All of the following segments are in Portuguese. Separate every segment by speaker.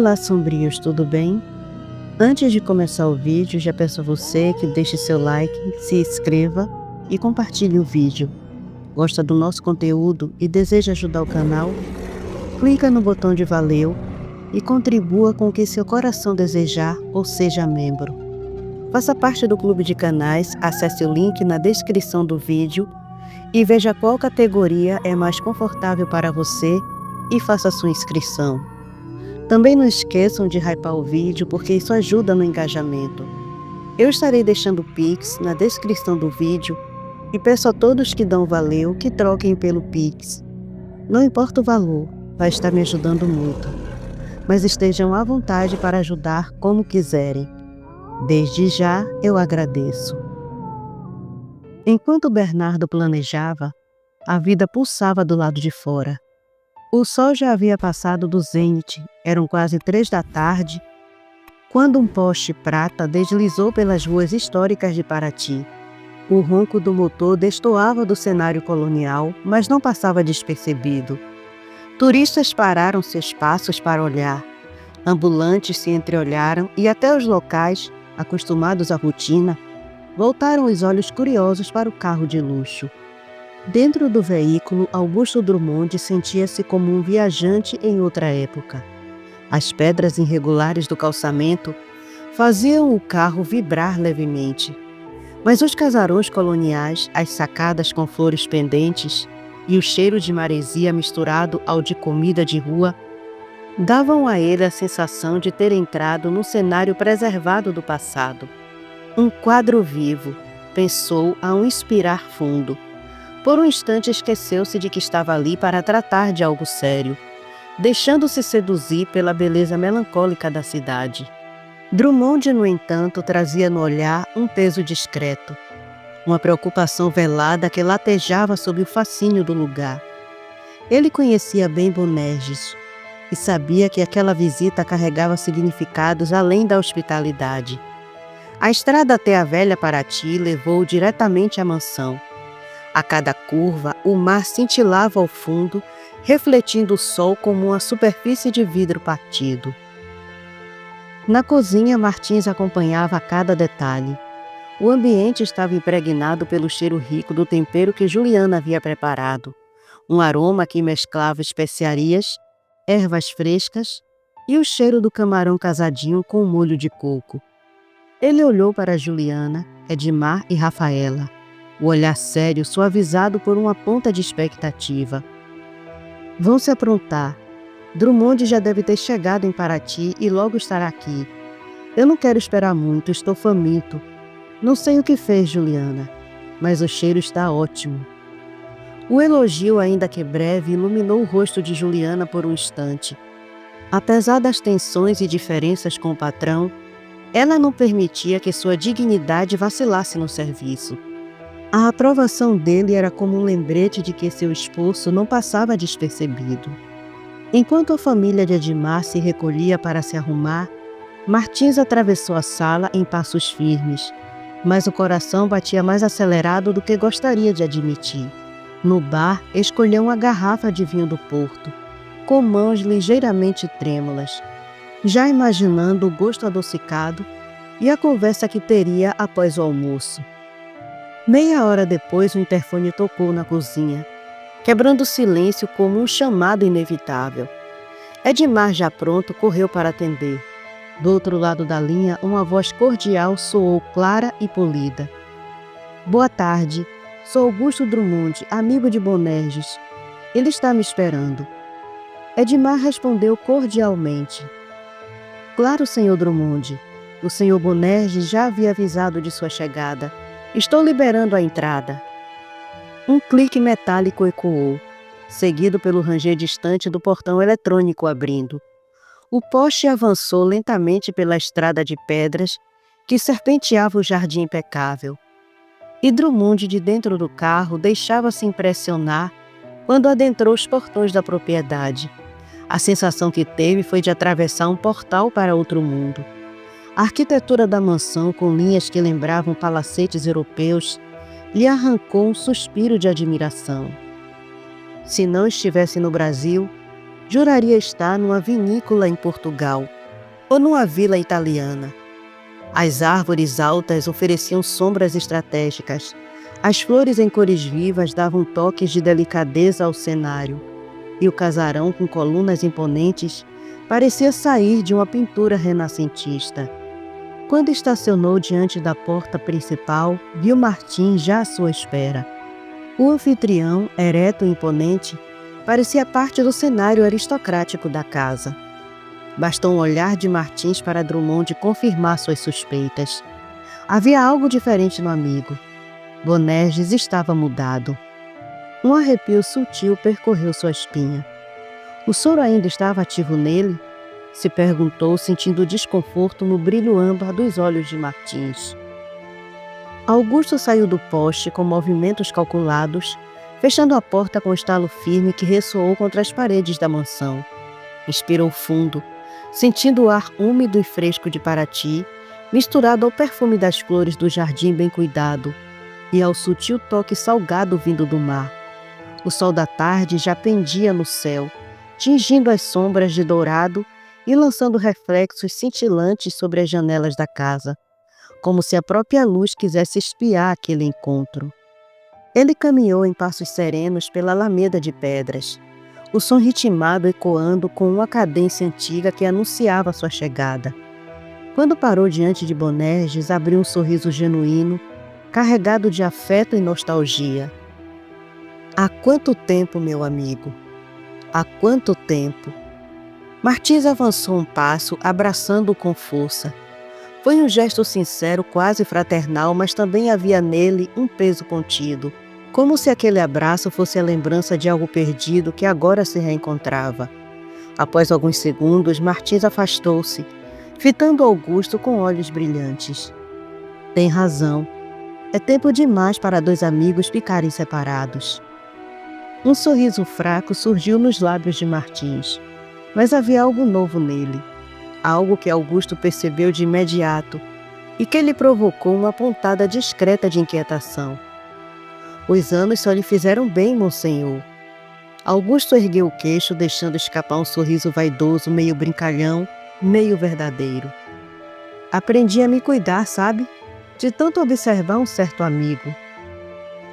Speaker 1: Olá, sombrios, tudo bem? Antes de começar o vídeo, já peço a você que deixe seu like, se inscreva e compartilhe o vídeo. Gosta do nosso conteúdo e deseja ajudar o canal? Clica no botão de valeu e contribua com o que seu coração desejar ou seja membro. Faça parte do clube de canais, acesse o link na descrição do vídeo e veja qual categoria é mais confortável para você e faça sua inscrição. Também não esqueçam de hypar o vídeo porque isso ajuda no engajamento. Eu estarei deixando o Pix na descrição do vídeo e peço a todos que dão valeu que troquem pelo Pix. Não importa o valor, vai estar me ajudando muito, mas estejam à vontade para ajudar como quiserem. Desde já eu agradeço. Enquanto Bernardo planejava, a vida pulsava do lado de fora. O sol já havia passado do zênite, eram quase 3 da tarde, quando um poste prata deslizou pelas ruas históricas de Paraty. O ronco do motor destoava do cenário colonial, mas não passava despercebido. Turistas pararam seus passos para olhar. Ambulantes se entreolharam e até os locais, acostumados à rotina, voltaram os olhos curiosos para o carro de luxo. Dentro do veículo, Augusto Drummond sentia-se como um viajante em outra época. As pedras irregulares do calçamento faziam o carro vibrar levemente. Mas os casarões coloniais, as sacadas com flores pendentes e o cheiro de maresia misturado ao de comida de rua davam a ele a sensação de ter entrado num cenário preservado do passado. Um quadro vivo, pensou ao inspirar fundo. Por um instante esqueceu-se de que estava ali para tratar de algo sério, deixando-se seduzir pela beleza melancólica da cidade. Drummond, no entanto, trazia no olhar um peso discreto, uma preocupação velada que latejava sob o fascínio do lugar. Ele conhecia bem Bonerges e sabia que aquela visita carregava significados além da hospitalidade. A estrada até a velha Paraty levou diretamente à mansão. A cada curva, o mar cintilava ao fundo, refletindo o sol como uma superfície de vidro partido. Na cozinha, Martins acompanhava a cada detalhe. O ambiente estava impregnado pelo cheiro rico do tempero que Juliana havia preparado, um aroma que mesclava especiarias, ervas frescas e o cheiro do camarão casadinho com molho de coco. Ele olhou para Juliana, Edmar e Rafaela. O olhar sério suavizado por uma ponta de expectativa. Vão se aprontar. Drummond já deve ter chegado em Paraty e logo estará aqui. Eu não quero esperar muito, estou faminto. Não sei o que fez, Juliana, mas o cheiro está ótimo. O elogio, ainda que breve, iluminou o rosto de Juliana por um instante. Apesar das tensões e diferenças com o patrão, ela não permitia que sua dignidade vacilasse no serviço. A aprovação dele era como um lembrete de que seu esforço não passava despercebido. Enquanto a família de Edmar se recolhia para se arrumar, Martins atravessou a sala em passos firmes, mas o coração batia mais acelerado do que gostaria de admitir. No bar, escolheu uma garrafa de vinho do Porto, com mãos ligeiramente trêmulas, já imaginando o gosto adocicado e a conversa que teria após o almoço. Meia hora depois, o interfone tocou na cozinha, quebrando o silêncio como um chamado inevitável. Edmar, já pronto, correu para atender. Do outro lado da linha, uma voz cordial soou clara e polida. Boa tarde, sou Augusto Drummond, amigo de Bonerges. Ele está me esperando. Edmar respondeu cordialmente. Claro, senhor Drummond. O senhor Bonerges já havia avisado de sua chegada. Estou liberando a entrada. Um clique metálico ecoou, seguido pelo ranger distante do portão eletrônico abrindo. O poste avançou lentamente pela estrada de pedras que serpenteava o jardim impecável. E Drummond, de dentro do carro, deixava-se impressionar quando adentrou os portões da propriedade. A sensação que teve foi de atravessar um portal para outro mundo. A arquitetura da mansão, com linhas que lembravam palacetes europeus, lhe arrancou um suspiro de admiração. Se não estivesse no Brasil, juraria estar numa vinícola em Portugal, ou numa vila italiana. As árvores altas ofereciam sombras estratégicas. As flores em cores vivas davam toques de delicadeza ao cenário. E o casarão, com colunas imponentes, parecia sair de uma pintura renascentista. Quando estacionou diante da porta principal, viu Martim já à sua espera. O anfitrião, ereto e imponente, parecia parte do cenário aristocrático da casa. Bastou um olhar de Martins para Drummond confirmar suas suspeitas. Havia algo diferente no amigo. Bonerges estava mudado. Um arrepio sutil percorreu sua espinha. O soro ainda estava ativo nele? Se perguntou, sentindo desconforto no brilho âmbar dos olhos de Martins. Augusto saiu do poste com movimentos calculados, fechando a porta com um estalo firme que ressoou contra as paredes da mansão. Inspirou fundo, sentindo o ar úmido e fresco de Paraty, misturado ao perfume das flores do jardim bem cuidado e ao sutil toque salgado vindo do mar. O sol da tarde já pendia no céu, tingindo as sombras de dourado e lançando reflexos cintilantes sobre as janelas da casa, como se a própria luz quisesse espiar aquele encontro. Ele caminhou em passos serenos pela alameda de pedras, o som ritmado ecoando com uma cadência antiga que anunciava sua chegada. Quando parou diante de Bonerges, abriu um sorriso genuíno, carregado de afeto e nostalgia. Há quanto tempo, meu amigo? Há quanto tempo? Martins avançou um passo, abraçando-o com força. Foi um gesto sincero, quase fraternal, mas também havia nele um peso contido, como se aquele abraço fosse a lembrança de algo perdido que agora se reencontrava. Após alguns segundos, Martins afastou-se, fitando Augusto com olhos brilhantes. Tem razão. É tempo demais para dois amigos ficarem separados. Um sorriso fraco surgiu nos lábios de Martins, mas havia algo novo nele, algo que Augusto percebeu de imediato e que lhe provocou uma pontada discreta de inquietação. Os anos só lhe fizeram bem, monsenhor. Augusto ergueu o queixo, deixando escapar um sorriso vaidoso, meio brincalhão, meio verdadeiro. Aprendi a me cuidar, sabe? De tanto observar um certo amigo.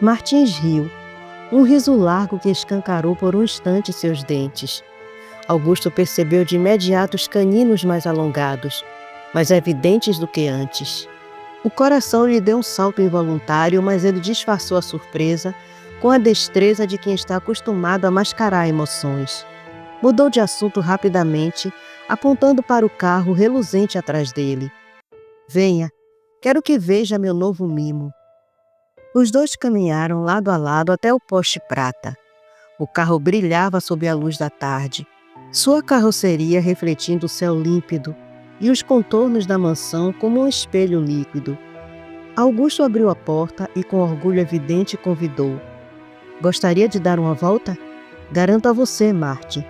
Speaker 1: Martins riu, um riso largo que escancarou por um instante seus dentes. Augusto percebeu de imediato os caninos mais alongados, mais evidentes do que antes. O coração lhe deu um salto involuntário, mas ele disfarçou a surpresa com a destreza de quem está acostumado a mascarar emoções. Mudou de assunto rapidamente, apontando para o carro reluzente atrás dele. Venha, quero que veja meu novo mimo. Os dois caminharam lado a lado até o poste prata. O carro brilhava sob a luz da tarde, sua carroceria refletindo o céu límpido e os contornos da mansão como um espelho líquido. Augusto abriu a porta e, com orgulho evidente, convidou. Gostaria de dar uma volta? Garanto a você, Martin.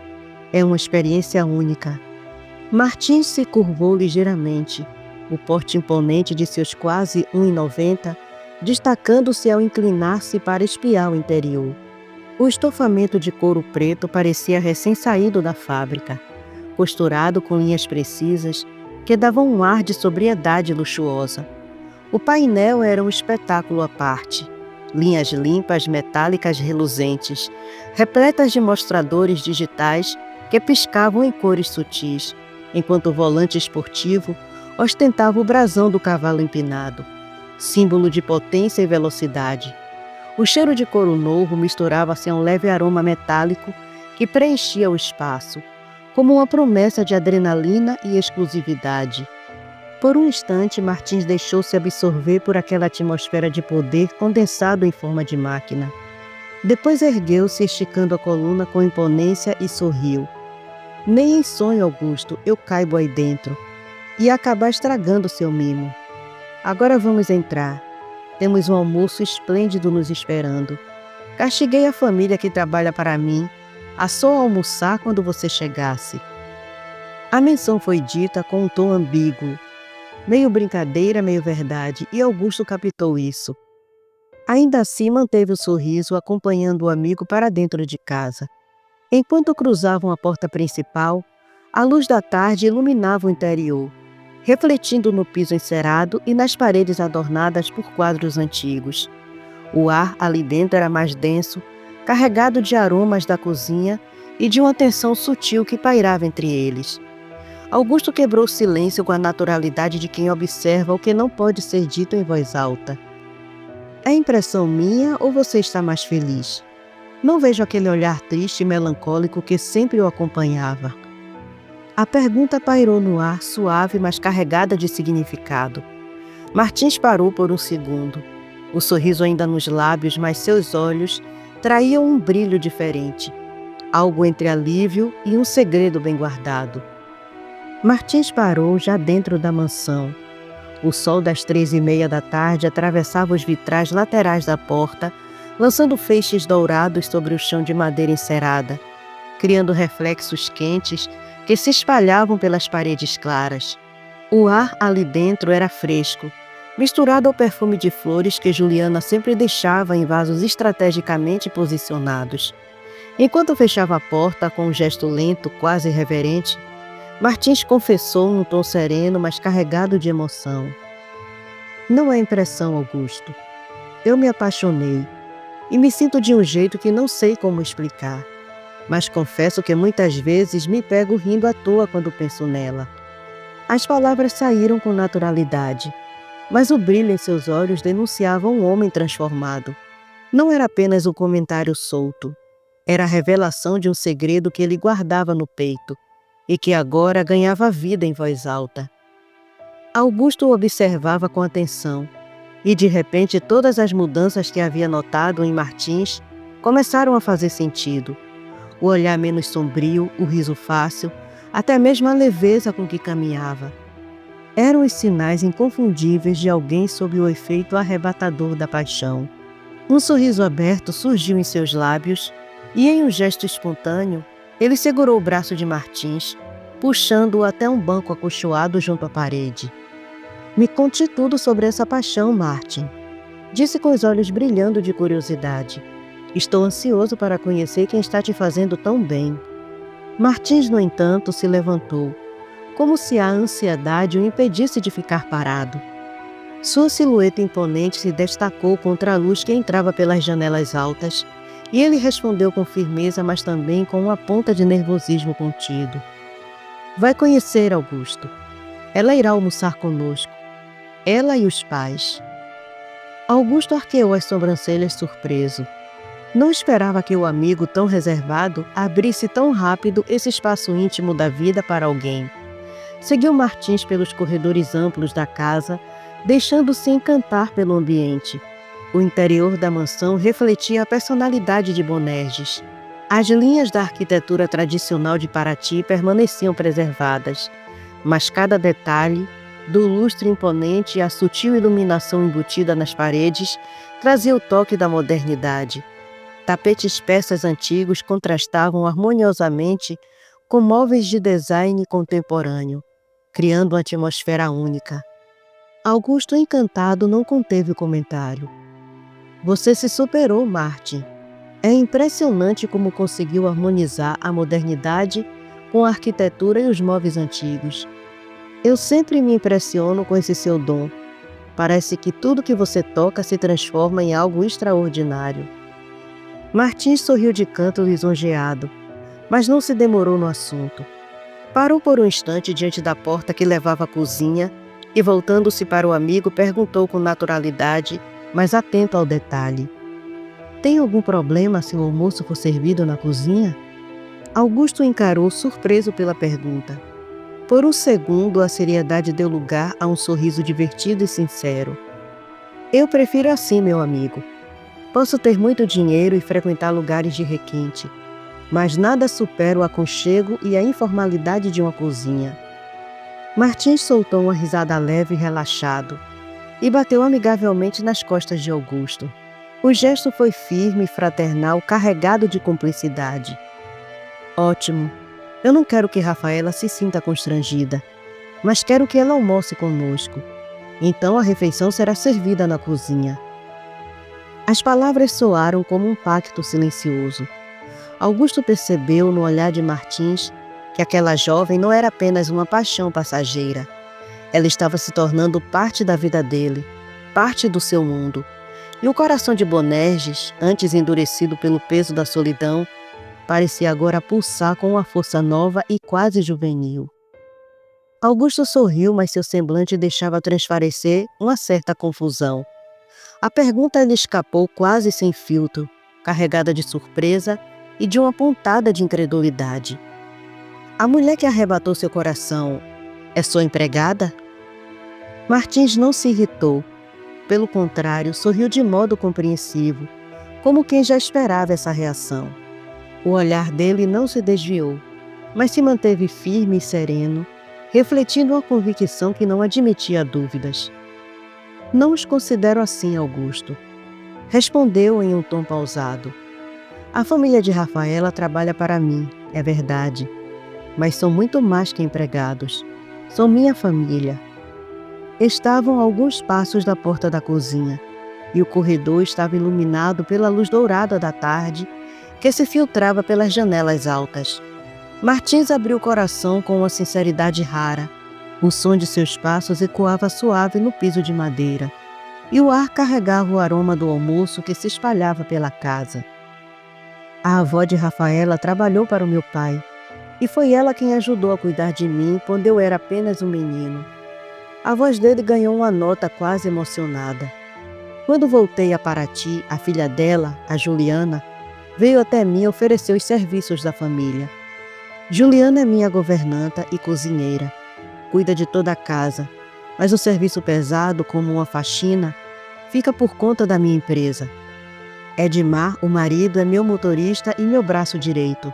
Speaker 1: É uma experiência única. Martins se curvou ligeiramente, o porte imponente de seus quase 1,90 destacando-se ao inclinar-se para espiar o interior. O estofamento de couro preto parecia recém-saído da fábrica, costurado com linhas precisas que davam um ar de sobriedade luxuosa. O painel era um espetáculo à parte. Linhas limpas, metálicas reluzentes, repletas de mostradores digitais que piscavam em cores sutis, enquanto o volante esportivo ostentava o brasão do cavalo empinado, símbolo de potência e velocidade. O cheiro de couro novo misturava-se a um leve aroma metálico que preenchia o espaço, como uma promessa de adrenalina e exclusividade. Por um instante, Martins deixou-se absorver por aquela atmosfera de poder condensado em forma de máquina. Depois ergueu-se, esticando a coluna com imponência, e sorriu. Nem em sonho, Augusto, eu caibo aí dentro. Ia acabar estragando seu mimo. Agora vamos entrar. Temos um almoço esplêndido nos esperando. Castiguei a família que trabalha para mim a só almoçar quando você chegasse. A menção foi dita com um tom ambíguo, meio brincadeira, meio verdade, e Augusto captou isso. Ainda assim, manteve o sorriso, acompanhando o amigo para dentro de casa. Enquanto cruzavam a porta principal, A luz da tarde iluminava o interior, refletindo no piso encerado e nas paredes adornadas por quadros antigos. O ar ali dentro era mais denso, carregado de aromas da cozinha e de uma tensão sutil que pairava entre eles. Augusto quebrou o silêncio com a naturalidade de quem observa o que não pode ser dito em voz alta. É impressão minha ou você está mais feliz? Não vejo aquele olhar triste e melancólico que sempre o acompanhava. A pergunta pairou no ar, suave, mas carregada de significado. Martins parou por um segundo. O sorriso ainda nos lábios, mas seus olhos traíam um brilho diferente. Algo entre alívio e um segredo bem guardado. Martins parou já dentro da mansão. O sol das 3:30 da tarde atravessava os vitrais laterais da porta, lançando feixes dourados sobre o chão de madeira encerada, criando reflexos quentes que se espalhavam pelas paredes claras. O ar ali dentro era fresco, misturado ao perfume de flores que Juliana sempre deixava em vasos estrategicamente posicionados. Enquanto fechava a porta com um gesto lento, quase reverente, Martins confessou num tom sereno, mas carregado de emoção. Não é impressão, Augusto. Eu me apaixonei e me sinto de um jeito que não sei como explicar, mas confesso que muitas vezes me pego rindo à toa quando penso nela. As palavras saíram com naturalidade, mas o brilho em seus olhos denunciava um homem transformado. Não era apenas um comentário solto, era a revelação de um segredo que ele guardava no peito e que agora ganhava vida em voz alta. Augusto o observava com atenção e, de repente, todas as mudanças que havia notado em Martins começaram a fazer sentido. O olhar menos sombrio, o riso fácil, até mesmo a leveza com que caminhava. Eram os sinais inconfundíveis de alguém sob o efeito arrebatador da paixão. Um sorriso aberto surgiu em seus lábios e, em um gesto espontâneo, ele segurou o braço de Martins, puxando-o até um banco acolchoado junto à parede. Me conte tudo sobre essa paixão, Martin, disse com os olhos brilhando de curiosidade. Estou ansioso para conhecer quem está te fazendo tão bem. Martins, no entanto, se levantou, como se a ansiedade o impedisse de ficar parado. Sua silhueta imponente se destacou contra a luz que entrava pelas janelas altas, e ele respondeu com firmeza, mas também com uma ponta de nervosismo contido. Vai conhecer, Augusto. Ela irá almoçar conosco. Ela e os pais. Augusto arqueou as sobrancelhas surpreso. Não esperava que o amigo tão reservado abrisse tão rápido esse espaço íntimo da vida para alguém. Seguiu Martins pelos corredores amplos da casa, deixando-se encantar pelo ambiente. O interior da mansão refletia a personalidade de Bonerges. As linhas da arquitetura tradicional de Paraty permaneciam preservadas, mas cada detalhe, do lustre imponente à sutil iluminação embutida nas paredes, trazia o toque da modernidade. Tapetes persas antigos contrastavam harmoniosamente com móveis de design contemporâneo, criando uma atmosfera única. Augusto, encantado, não conteve o comentário. Você se superou, Martin. É impressionante como conseguiu harmonizar a modernidade com a arquitetura e os móveis antigos. Eu sempre me impressiono com esse seu dom. Parece que tudo que você toca se transforma em algo extraordinário. Martins sorriu de canto lisonjeado, mas não se demorou no assunto. Parou por um instante diante da porta que levava à cozinha e, voltando-se para o amigo, perguntou com naturalidade, mas atento ao detalhe. Tem algum problema se o almoço for servido na cozinha? Augusto o encarou, surpreso pela pergunta. Por um segundo, a seriedade deu lugar a um sorriso divertido e sincero. Eu prefiro assim, meu amigo. Posso ter muito dinheiro e frequentar lugares de requinte, mas nada supera o aconchego e a informalidade de uma cozinha. Martins soltou uma risada leve e relaxado e bateu amigavelmente nas costas de Augusto. O gesto foi firme e fraternal, carregado de cumplicidade. Ótimo. Eu não quero que Rafaela se sinta constrangida, mas quero que ela almoce conosco. Então a refeição será servida na cozinha. As palavras soaram como um pacto silencioso. Augusto percebeu no olhar de Martins que aquela jovem não era apenas uma paixão passageira. Ela estava se tornando parte da vida dele, parte do seu mundo. E o coração de Bonerges, antes endurecido pelo peso da solidão, parecia agora pulsar com uma força nova e quase juvenil. Augusto sorriu, mas seu semblante deixava transparecer uma certa confusão. A pergunta lhe escapou quase sem filtro, carregada de surpresa e de uma pontada de incredulidade. A mulher que arrebatou seu coração é sua empregada? Martins não se irritou. Pelo contrário, sorriu de modo compreensivo, como quem já esperava essa reação. O olhar dele não se desviou, mas se manteve firme e sereno, refletindo uma convicção que não admitia dúvidas. Não os considero assim, Augusto. Respondeu em um tom pausado. A família de Rafaela trabalha para mim, é verdade, mas são muito mais que empregados. São minha família. Estavam a alguns passos da porta da cozinha, e o corredor estava iluminado pela luz dourada da tarde que se filtrava pelas janelas altas. Martins abriu o coração com uma sinceridade rara. O som de seus passos ecoava suave no piso de madeira, e o ar carregava o aroma do almoço que se espalhava pela casa. A avó de Rafaela trabalhou para o meu pai, e foi ela quem ajudou a cuidar de mim quando eu era apenas um menino. A voz dele ganhou uma nota quase emocionada. Quando voltei a Paraty, a filha dela, a Juliana, veio até mim oferecer os serviços da família. Juliana é minha governanta e cozinheira. Cuida de toda a casa, mas o serviço pesado, como uma faxina, fica por conta da minha empresa. Edmar, o marido, é meu motorista e meu braço direito.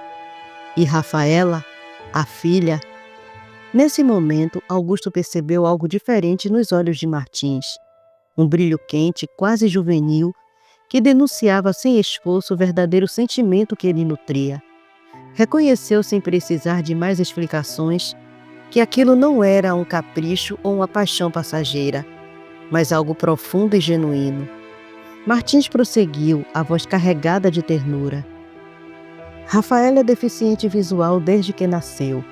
Speaker 1: E Rafaela, a filha... Nesse momento, Augusto percebeu algo diferente nos olhos de Martins. Um brilho quente, quase juvenil, que denunciava sem esforço o verdadeiro sentimento que ele nutria. Reconheceu sem precisar de mais explicações que aquilo não era um capricho ou uma paixão passageira, mas algo profundo e genuíno. Martins prosseguiu, a voz carregada de ternura. Rafaela é deficiente visual desde que nasceu.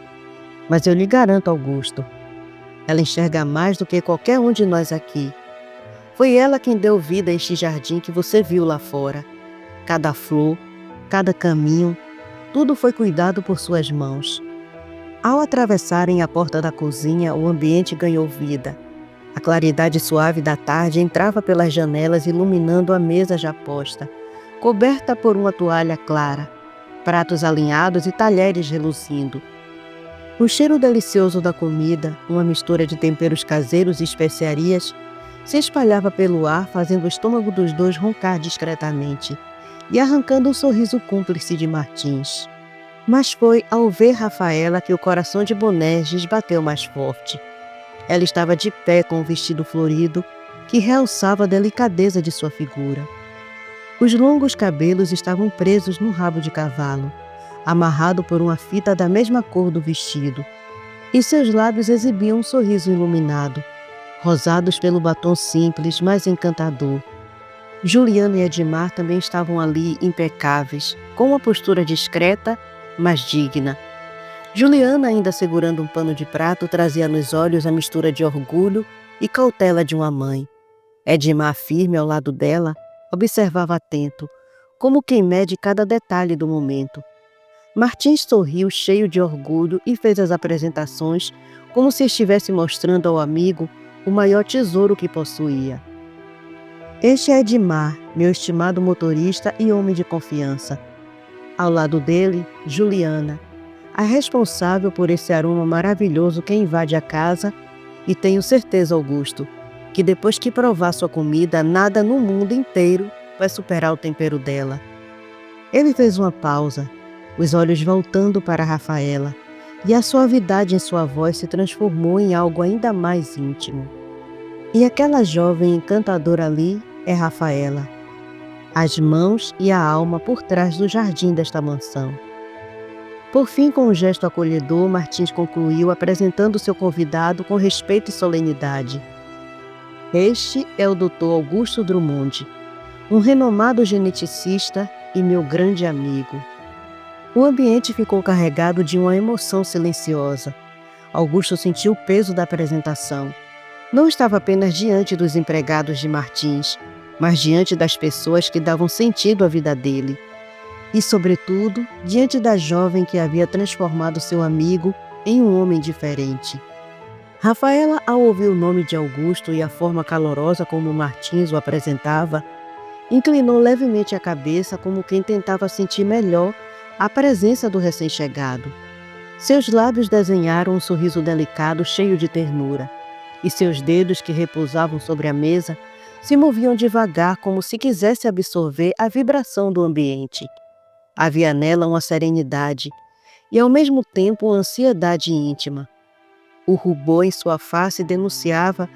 Speaker 1: Mas eu lhe garanto, Augusto, ela enxerga mais do que qualquer um de nós aqui. Foi ela quem deu vida a este jardim que você viu lá fora. Cada flor, cada caminho, tudo foi cuidado por suas mãos. Ao atravessarem a porta da cozinha, o ambiente ganhou vida. A claridade suave da tarde entrava pelas janelas, iluminando a mesa já posta, coberta por uma toalha clara, pratos alinhados e talheres reluzindo. O cheiro delicioso da comida, uma mistura de temperos caseiros e especiarias, se espalhava pelo ar, fazendo o estômago dos dois roncar discretamente e arrancando um sorriso cúmplice de Martins. Mas foi ao ver Rafaela que o coração de Bonerges bateu mais forte. Ela estava de pé com um vestido florido que realçava a delicadeza de sua figura. Os longos cabelos estavam presos no rabo de cavalo, amarrado por uma fita da mesma cor do vestido, e seus lábios exibiam um sorriso iluminado, rosados pelo batom simples, mas encantador. Juliana e Edmar também estavam ali impecáveis, com uma postura discreta, mas digna. Juliana, ainda segurando um pano de prato, trazia nos olhos a mistura de orgulho e cautela de uma mãe. Edmar, firme ao lado dela, observava atento, como quem mede cada detalhe do momento. Martins sorriu cheio de orgulho e fez as apresentações como se estivesse mostrando ao amigo o maior tesouro que possuía. Este é Edmar, meu estimado motorista e homem de confiança. Ao lado dele, Juliana, a responsável por esse aroma maravilhoso que invade a casa, e tenho certeza, Augusto, que depois que provar sua comida, nada no mundo inteiro vai superar o tempero dela. Ele fez uma pausa, os olhos voltando para Rafaela, e a suavidade em sua voz se transformou em algo ainda mais íntimo. E aquela jovem encantadora ali é Rafaela, as mãos e a alma por trás do jardim desta mansão. Por fim, com um gesto acolhedor, Martins concluiu apresentando seu convidado com respeito e solenidade. Este é o Dr. Augusto Drummond, um renomado geneticista e meu grande amigo. O ambiente ficou carregado de uma emoção silenciosa. Augusto sentiu o peso da apresentação. Não estava apenas diante dos empregados de Martins, mas diante das pessoas que davam sentido à vida dele. E, sobretudo, diante da jovem que havia transformado seu amigo em um homem diferente. Rafaela, ao ouvir o nome de Augusto e a forma calorosa como Martins o apresentava, inclinou levemente a cabeça como quem tentava sentir melhor a presença do recém-chegado. Seus lábios desenharam um sorriso delicado cheio de ternura, e seus dedos que repousavam sobre a mesa se moviam devagar como se quisesse absorver a vibração do ambiente. Havia nela uma serenidade e, ao mesmo tempo, uma ansiedade íntima. O rubor em sua face denunciava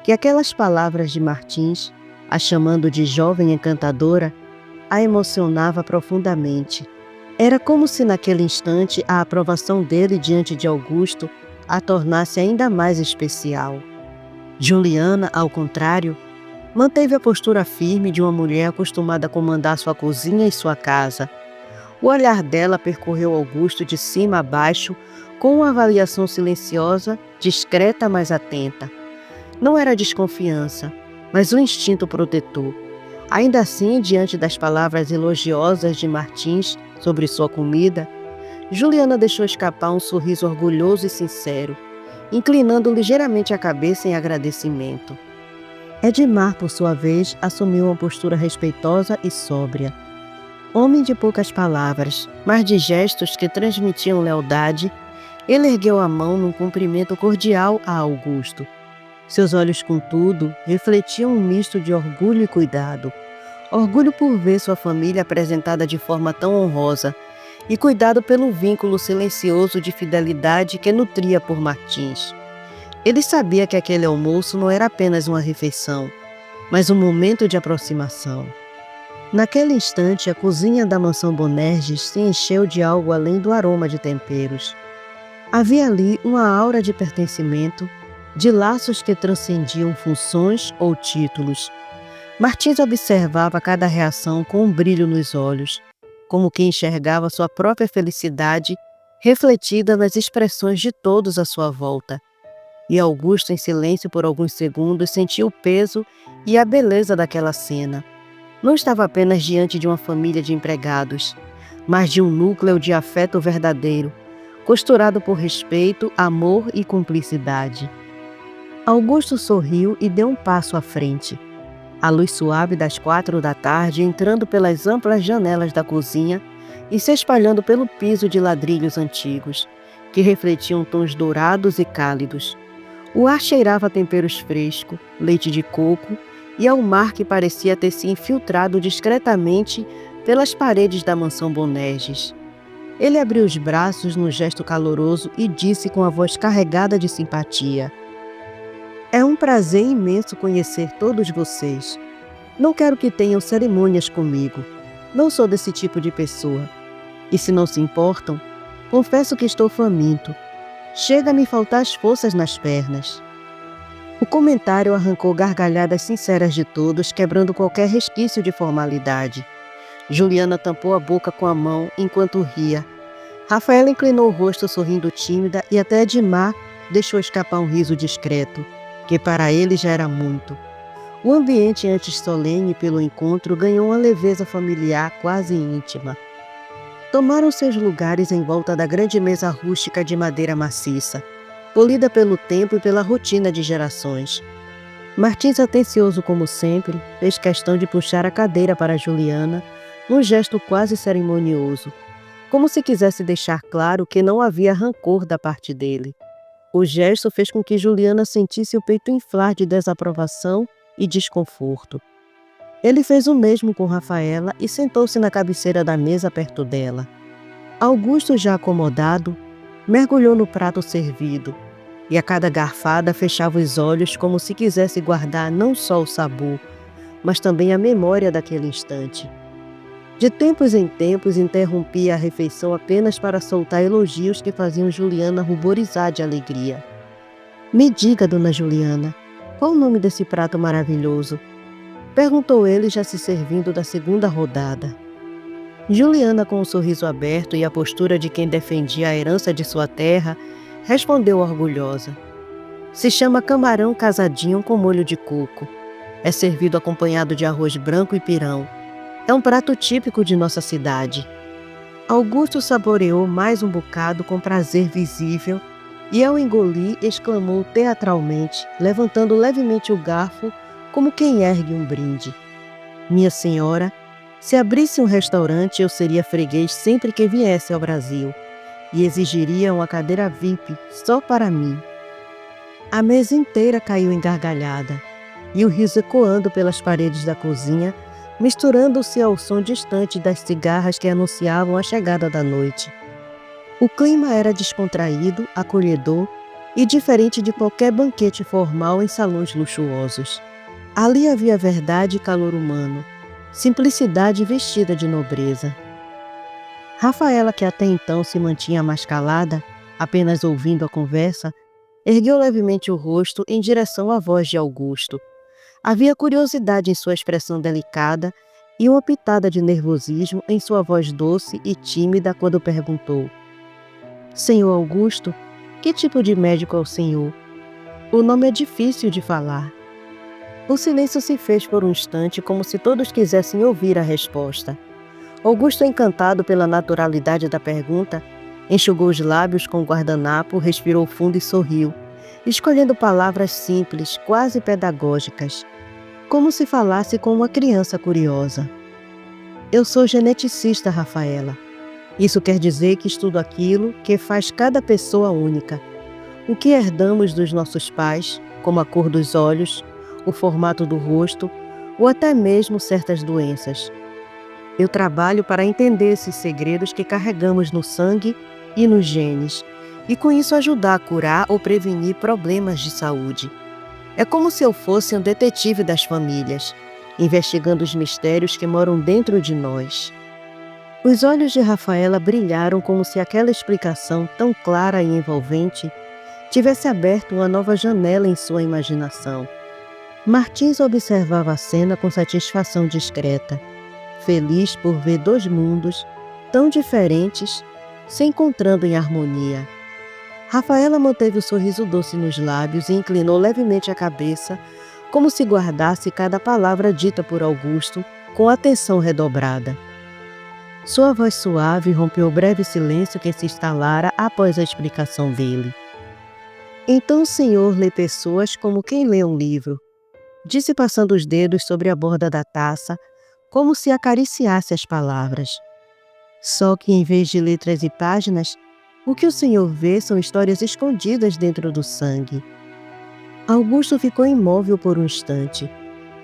Speaker 1: que aquelas palavras de Martins, a chamando de jovem encantadora, a emocionava profundamente. Era como se naquele instante a aprovação dele diante de Augusto a tornasse ainda mais especial. Juliana, ao contrário, manteve a postura firme de uma mulher acostumada a comandar sua cozinha e sua casa. O olhar dela percorreu Augusto de cima a baixo com uma avaliação silenciosa, discreta, mas atenta. Não era desconfiança, mas um instinto protetor. Ainda assim, diante das palavras elogiosas de Martins sobre sua comida, Juliana deixou escapar um sorriso orgulhoso e sincero, inclinando ligeiramente a cabeça em agradecimento. Edmar, por sua vez, assumiu uma postura respeitosa e sóbria. Homem de poucas palavras, mas de gestos que transmitiam lealdade, ele ergueu a mão num cumprimento cordial a Augusto. Seus olhos, contudo, refletiam um misto de orgulho e cuidado. Orgulho por ver sua família apresentada de forma tão honrosa e cuidado pelo vínculo silencioso de fidelidade que nutria por Martins. Ele sabia que aquele almoço não era apenas uma refeição, mas um momento de aproximação. Naquele instante, a cozinha da mansão Bonerges se encheu de algo além do aroma de temperos. Havia ali uma aura de pertencimento, de laços que transcendiam funções ou títulos. Martins observava cada reação com um brilho nos olhos, como quem enxergava sua própria felicidade refletida nas expressões de todos à sua volta. E Augusto, em silêncio por alguns segundos, sentiu o peso e a beleza daquela cena. Não estava apenas diante de uma família de empregados, mas de um núcleo de afeto verdadeiro, costurado por respeito, amor e cumplicidade. Augusto sorriu e deu um passo à frente. A luz suave das 4 da tarde entrando pelas amplas janelas da cozinha e se espalhando pelo piso de ladrilhos antigos, que refletiam tons dourados e cálidos. O ar cheirava a temperos frescos, leite de coco e ao mar que parecia ter se infiltrado discretamente pelas paredes da mansão Bonerges. Ele abriu os braços num gesto caloroso e disse com a voz carregada de simpatia: "É um prazer imenso conhecer todos vocês. Não quero que tenham cerimônias comigo. Não sou desse tipo de pessoa. E se não se importam, confesso que estou faminto. Chega a me faltar as forças nas pernas." O comentário arrancou gargalhadas sinceras de todos, quebrando qualquer resquício de formalidade. Juliana tampou a boca com a mão enquanto ria. Rafaela inclinou o rosto sorrindo tímida e até Edmar deixou escapar um riso discreto, que para ele já era muito. O ambiente antes solene pelo encontro ganhou uma leveza familiar quase íntima. Tomaram seus lugares em volta da grande mesa rústica de madeira maciça, polida pelo tempo e pela rotina de gerações. Martins, atencioso como sempre, fez questão de puxar a cadeira para Juliana, num gesto quase cerimonioso, como se quisesse deixar claro que não havia rancor da parte dele. O gesto fez com que Juliana sentisse o peito inflar de desaprovação e desconforto. Ele fez o mesmo com Rafaela e sentou-se na cabeceira da mesa perto dela. Augusto, já acomodado, mergulhou no prato servido e a cada garfada fechava os olhos como se quisesse guardar não só o sabor, mas também a memória daquele instante. De tempos em tempos interrompia a refeição apenas para soltar elogios que faziam Juliana ruborizar de alegria. "Me diga, dona Juliana, qual o nome desse prato maravilhoso?" perguntou ele, já se servindo da segunda rodada. Juliana, com um sorriso aberto e a postura de quem defendia a herança de sua terra, respondeu orgulhosa: "Se chama camarão casadinho com molho de coco. É servido acompanhado de arroz branco e pirão. É um prato típico de nossa cidade." Augusto saboreou mais um bocado com prazer visível e, ao engolir, exclamou teatralmente, levantando levemente o garfo como quem ergue um brinde: "Minha senhora, se abrisse um restaurante, eu seria freguês sempre que viesse ao Brasil e exigiria uma cadeira VIP só para mim." A mesa inteira caiu em gargalhada e o riso ecoando pelas paredes da cozinha, misturando-se ao som distante das cigarras que anunciavam a chegada da noite. O clima era descontraído, acolhedor e diferente de qualquer banquete formal em salões luxuosos. Ali havia verdade e calor humano, simplicidade vestida de nobreza. Rafaela, que até então se mantinha mais calada, apenas ouvindo a conversa, ergueu levemente o rosto em direção à voz de Augusto. Havia curiosidade em sua expressão delicada e uma pitada de nervosismo em sua voz doce e tímida quando perguntou: "Senhor Augusto, que tipo de médico é o senhor? O nome é difícil de falar." O silêncio se fez por um instante, como se todos quisessem ouvir a resposta. Augusto, encantado pela naturalidade da pergunta, enxugou os lábios com o guardanapo, respirou fundo e sorriu, escolhendo palavras simples, quase pedagógicas, como se falasse com uma criança curiosa. "Eu sou geneticista, Rafaela. Isso quer dizer que estudo aquilo que faz cada pessoa única. O que herdamos dos nossos pais, como a cor dos olhos, o formato do rosto ou até mesmo certas doenças. Eu trabalho para entender esses segredos que carregamos no sangue e nos genes, e com isso ajudar a curar ou prevenir problemas de saúde. É como se eu fosse um detetive das famílias, investigando os mistérios que moram dentro de nós." Os olhos de Rafaela brilharam como se aquela explicação tão clara e envolvente tivesse aberto uma nova janela em sua imaginação. Martins observava a cena com satisfação discreta, feliz por ver dois mundos tão diferentes se encontrando em harmonia. Rafaela manteve o sorriso doce nos lábios e inclinou levemente a cabeça, como se guardasse cada palavra dita por Augusto com atenção redobrada. Sua voz suave rompeu o breve silêncio que se instalara após a explicação dele. "Então o senhor lê pessoas como quem lê um livro", disse, passando os dedos sobre a borda da taça, como se acariciasse as palavras. "Só que em vez de letras e páginas, o que o senhor vê são histórias escondidas dentro do sangue." Augusto ficou imóvel por um instante,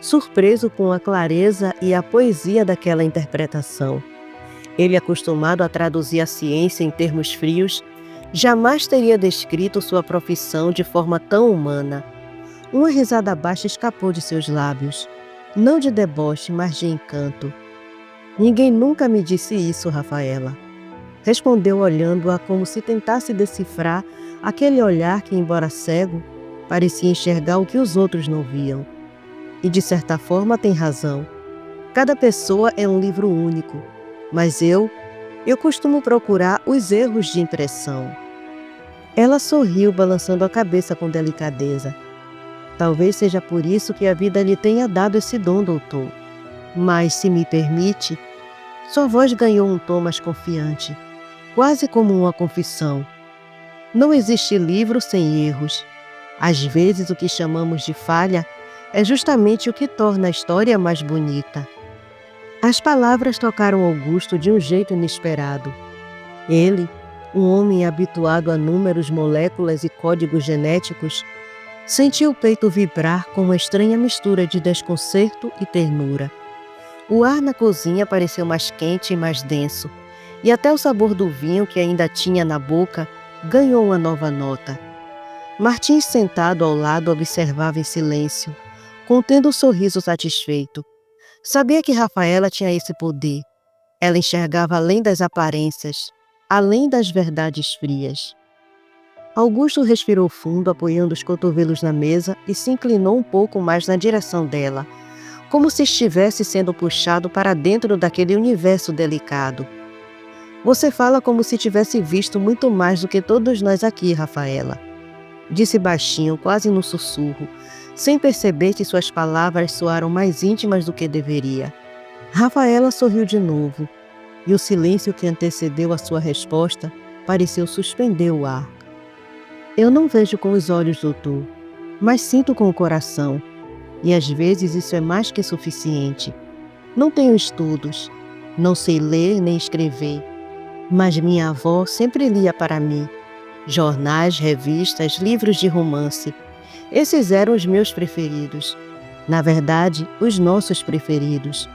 Speaker 1: surpreso com a clareza e a poesia daquela interpretação. Ele, acostumado a traduzir a ciência em termos frios, jamais teria descrito sua profissão de forma tão humana. Uma risada baixa escapou de seus lábios, não de deboche, mas de encanto. "Ninguém nunca me disse isso, Rafaela", respondeu, olhando-a como se tentasse decifrar aquele olhar que, embora cego, parecia enxergar o que os outros não viam. "E de certa forma tem razão. Cada pessoa é um livro único, mas eu costumo procurar os erros de impressão." Ela sorriu, balançando a cabeça com delicadeza. "Talvez seja por isso que a vida lhe tenha dado esse dom, doutor. Mas, se me permite..." Sua voz ganhou um tom mais confiante, quase como uma confissão. "Não existe livro sem erros. Às vezes o que chamamos de falha é justamente o que torna a história mais bonita." As palavras tocaram Augusto de um jeito inesperado. Ele, um homem habituado a números, moléculas e códigos genéticos, sentiu o peito vibrar com uma estranha mistura de desconcerto e ternura. O ar na cozinha pareceu mais quente e mais denso, e até o sabor do vinho que ainda tinha na boca ganhou uma nova nota. Martins, sentado ao lado, observava em silêncio, contendo um sorriso satisfeito. Sabia que Rafaela tinha esse poder. Ela enxergava além das aparências, além das verdades frias. Augusto respirou fundo, apoiando os cotovelos na mesa, e se inclinou um pouco mais na direção dela, como se estivesse sendo puxado para dentro daquele universo delicado. Você fala como se tivesse visto muito mais do que todos nós aqui, Rafaela. Disse baixinho, quase no sussurro, sem perceber que suas palavras soaram mais íntimas do que deveria. Rafaela sorriu de novo, e o silêncio que antecedeu a sua resposta pareceu suspender o ar. Eu não vejo com os olhos, doutor, mas sinto com o coração, e às vezes isso é mais que suficiente. Não tenho estudos, não sei ler nem escrever, mas minha avó sempre lia para mim. Jornais, revistas, livros de romance. Esses eram os meus preferidos. Na verdade, os nossos preferidos.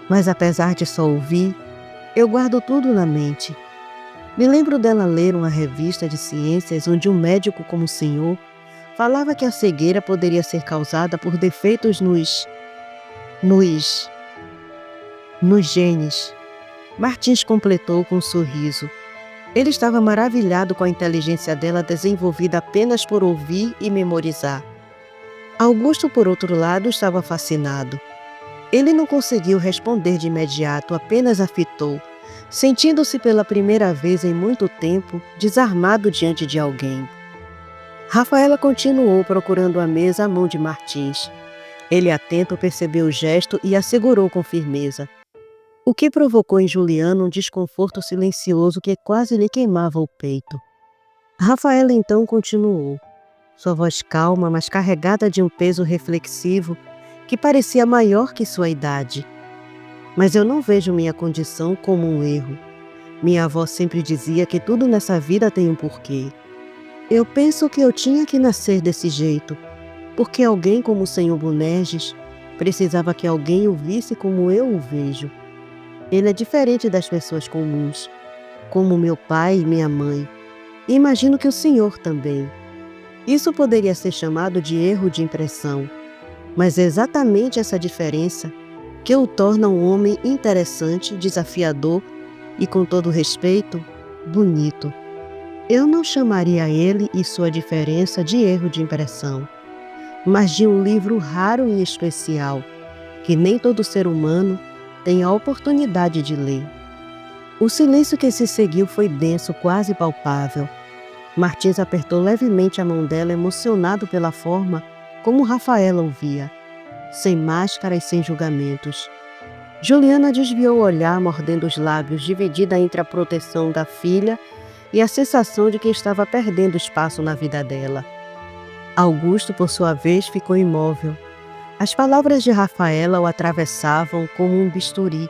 Speaker 1: Mas apesar de só ouvir, eu guardo tudo na mente. Me lembro dela ler uma revista de ciências onde um médico como o senhor falava que a cegueira poderia ser causada por defeitos nos genes. Martins completou com um sorriso. Ele estava maravilhado com a inteligência dela desenvolvida apenas por ouvir e memorizar. Augusto, por outro lado, estava fascinado. Ele não conseguiu responder de imediato, apenas a fitou, sentindo-se pela primeira vez em muito tempo desarmado diante de alguém. Rafaela continuou procurando a mesa à mão de Martins. Ele, atento, percebeu o gesto e assegurou com firmeza, o que provocou em Juliano um desconforto silencioso que quase lhe queimava o peito. Rafaela então continuou, sua voz calma, mas carregada de um peso reflexivo que parecia maior que sua idade. Mas eu não vejo minha condição como um erro. Minha avó sempre dizia que tudo nessa vida tem um porquê. Eu penso que eu tinha que nascer desse jeito, porque alguém como o senhor Bonerges precisava que alguém o visse como eu o vejo. Ele é diferente das pessoas comuns, como meu pai e minha mãe. E imagino que o senhor também. Isso poderia ser chamado de erro de impressão, mas é exatamente essa diferença que o torna um homem interessante, desafiador e, com todo respeito, bonito. Eu não chamaria ele e sua diferença de erro de impressão, mas de um livro raro e especial, que nem todo ser humano tem a oportunidade de ler. O silêncio que se seguiu foi denso, quase palpável. Martins apertou levemente a mão dela, emocionado pela forma como Rafaela ouvia, sem máscara e sem julgamentos. Juliana desviou o olhar, mordendo os lábios, dividida entre a proteção da filha e a sensação de que estava perdendo espaço na vida dela. Augusto, por sua vez, ficou imóvel. As palavras de Rafaela o atravessavam como um bisturi,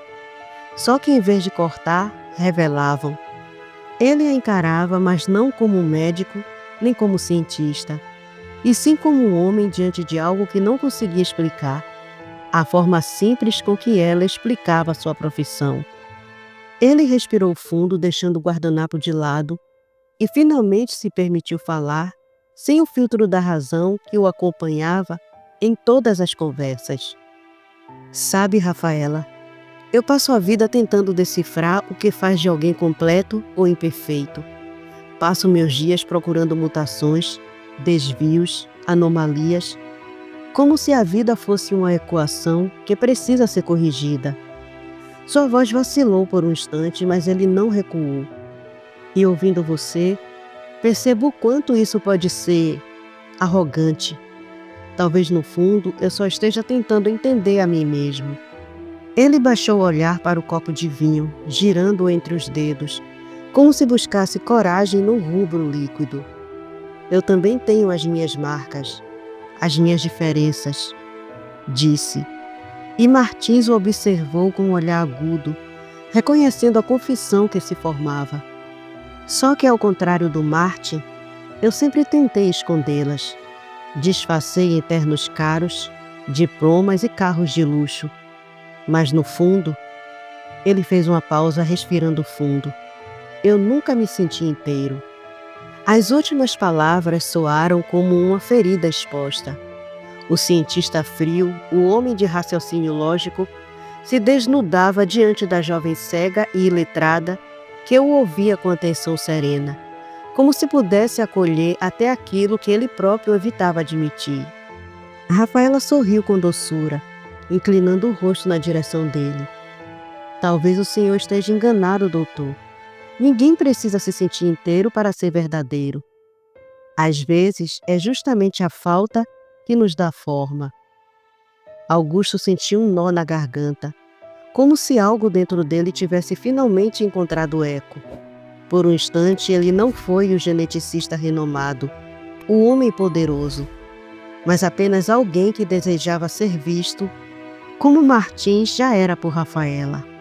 Speaker 1: só que em vez de cortar, revelavam. Ele a encarava, mas não como um médico, nem como cientista, e sim como um homem diante de algo que não conseguia explicar, a forma simples com que ela explicava sua profissão. Ele respirou fundo, deixando o guardanapo de lado, e finalmente se permitiu falar, sem o filtro da razão que o acompanhava em todas as conversas. Sabe, Rafaela, eu passo a vida tentando decifrar o que faz de alguém completo ou imperfeito. Passo meus dias procurando mutações, desvios, anomalias, como se a vida fosse uma equação que precisa ser corrigida. Sua voz vacilou por um instante, mas ele não recuou. E ouvindo você, percebo o quanto isso pode ser arrogante. Talvez no fundo eu só esteja tentando entender a mim mesmo. Ele baixou o olhar para o copo de vinho, girando-o entre os dedos, como se buscasse coragem no rubro líquido. Eu também tenho as minhas marcas, as minhas diferenças, disse. E Martins o observou com um olhar agudo, reconhecendo a confissão que se formava. Só que, ao contrário do Martin, eu sempre tentei escondê-las. Disfarcei em ternos caros, diplomas e carros de luxo. Mas no fundo, ele fez uma pausa, respirando fundo. Eu nunca me senti inteiro. As últimas palavras soaram como uma ferida exposta. O cientista frio, o homem de raciocínio lógico, se desnudava diante da jovem cega e iletrada que o ouvia com atenção serena, como se pudesse acolher até aquilo que ele próprio evitava admitir. Rafaela sorriu com doçura. inclinando o rosto na direção dele. Talvez o senhor esteja enganado, doutor. Ninguém precisa se sentir inteiro para ser verdadeiro. Às vezes, é justamente a falta que nos dá forma. Augusto sentiu um nó na garganta, como se algo dentro dele tivesse finalmente encontrado eco. Por um instante, ele não foi o geneticista renomado, o homem poderoso, mas apenas alguém que desejava ser visto, como Martins já era por Rafaela.